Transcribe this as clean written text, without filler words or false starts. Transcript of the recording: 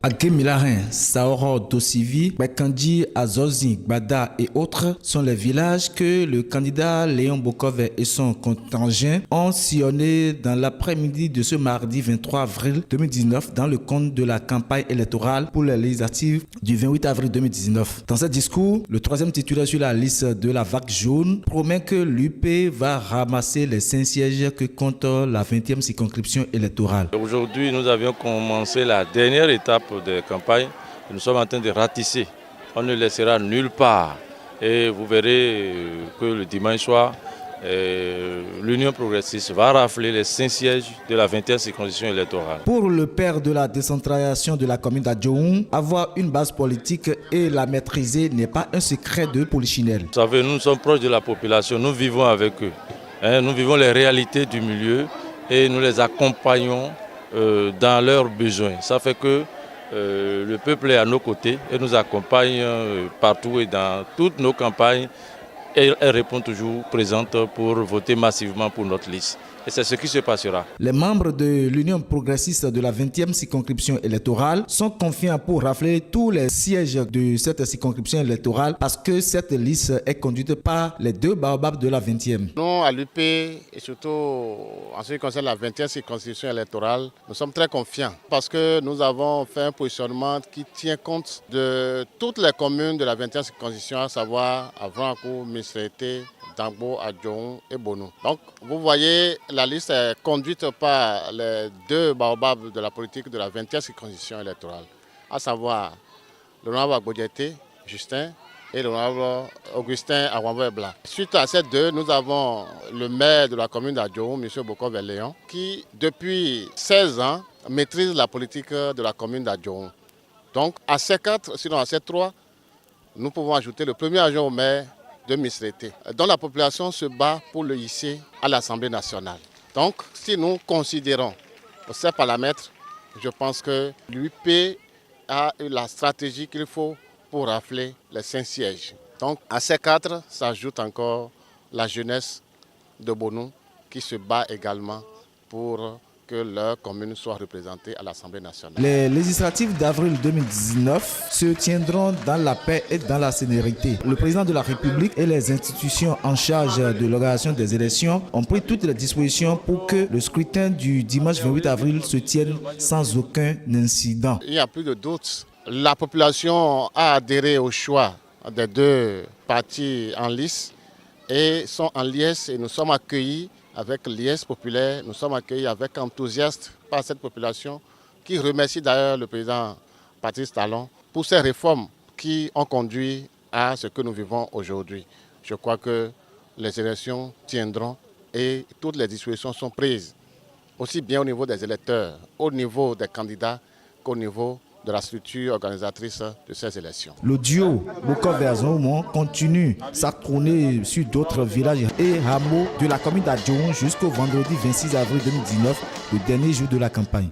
Agué-Milarin, Saoro, Dosivi, Bekandi, Azozin, Bada et autres sont les villages que le candidat Léon Bokov et son contingent ont sillonnés dans l'après-midi de ce mardi 23 avril 2019 dans le cadre de la campagne électorale pour les législatives du 28 avril 2019. Dans ce discours, le troisième titulaire sur la liste de la vague jaune promet que l'UP va ramasser les 5 sièges que compte la 20e circonscription électorale. Aujourd'hui, nous avions commencé la dernière étape de campagne. Nous sommes en train de ratisser. On ne laissera nulle part. Et vous verrez que le dimanche soir, l'Union progressiste va rafler les 5 sièges de la 20e circonscription électorale. Pour le père de la décentralisation de la commune d'Adjoun, avoir une base politique et la maîtriser n'est pas un secret de polichinelle. Vous savez, nous sommes proches de la population, nous vivons avec eux. Nous vivons les réalités du milieu et nous les accompagnons dans leurs besoins. Ça fait que le peuple est à nos côtés et nous accompagne partout et dans toutes nos campagnes. Et elle répond toujours présente pour voter massivement pour notre liste. Et c'est ce qui se passera. Les membres de l'Union progressiste de la 20e circonscription électorale sont confiants pour rafler tous les sièges de cette circonscription électorale parce que cette liste est conduite par les 2 baobabs de la 20e. Nous, à l'UP, et surtout en ce qui concerne la 20e circonscription électorale, nous sommes très confiants parce que nous avons fait un positionnement qui tient compte de toutes les communes de la 20e circonscription, à savoir Avrancourt, Misrete, Dangbo, Adjoun et Bonou. Donc, vous voyez, la liste est conduite par les 2 baobabs de la politique de la 20e circonscription électorale, à savoir l'honorable Agbodjete, Justin, et l'honorable Augustin Awambo-Ebla. Suite à ces 2, nous avons le maire de la commune d'Adjoun, M. Bokov et Léon, qui, depuis 16 ans, maîtrise la politique de la commune d'Adjoun. Donc, à ces 4, sinon à ces 3, nous pouvons ajouter le premier adjoint au maire de Misrete, dont la population se bat pour le hisser à l'Assemblée nationale. Donc, si nous considérons ces paramètres, je pense que l'UP a eu la stratégie qu'il faut pour rafler les 5 sièges. Donc, à ces 4 s'ajoute encore la jeunesse de Bonou qui se bat également pour que leur commune soit représentée à l'Assemblée nationale. Les législatives d'avril 2019 se tiendront dans la paix et dans la sérénité. Le président de la République et les institutions en charge de l'organisation des élections ont pris toutes les dispositions pour que le scrutin du dimanche 28 avril se tienne sans aucun incident. Il n'y a plus de doute. La population a adhéré au choix des 2 partis en lice et sont en liesse et nous sommes accueillis avec l'IS populaire, nous sommes accueillis avec enthousiasme par cette population qui remercie d'ailleurs le président Patrice Talon pour ces réformes qui ont conduit à ce que nous vivons aujourd'hui. Je crois que les élections tiendront et toutes les dispositions sont prises, aussi bien au niveau des électeurs, au niveau des candidats qu'au niveau de la structure organisatrice de ces élections. Le duo Bokov et Azonmoum continue sa tournée sur d'autres villages et hameaux de la commune d'Adjoun jusqu'au vendredi 26 avril 2019, le dernier jour de la campagne.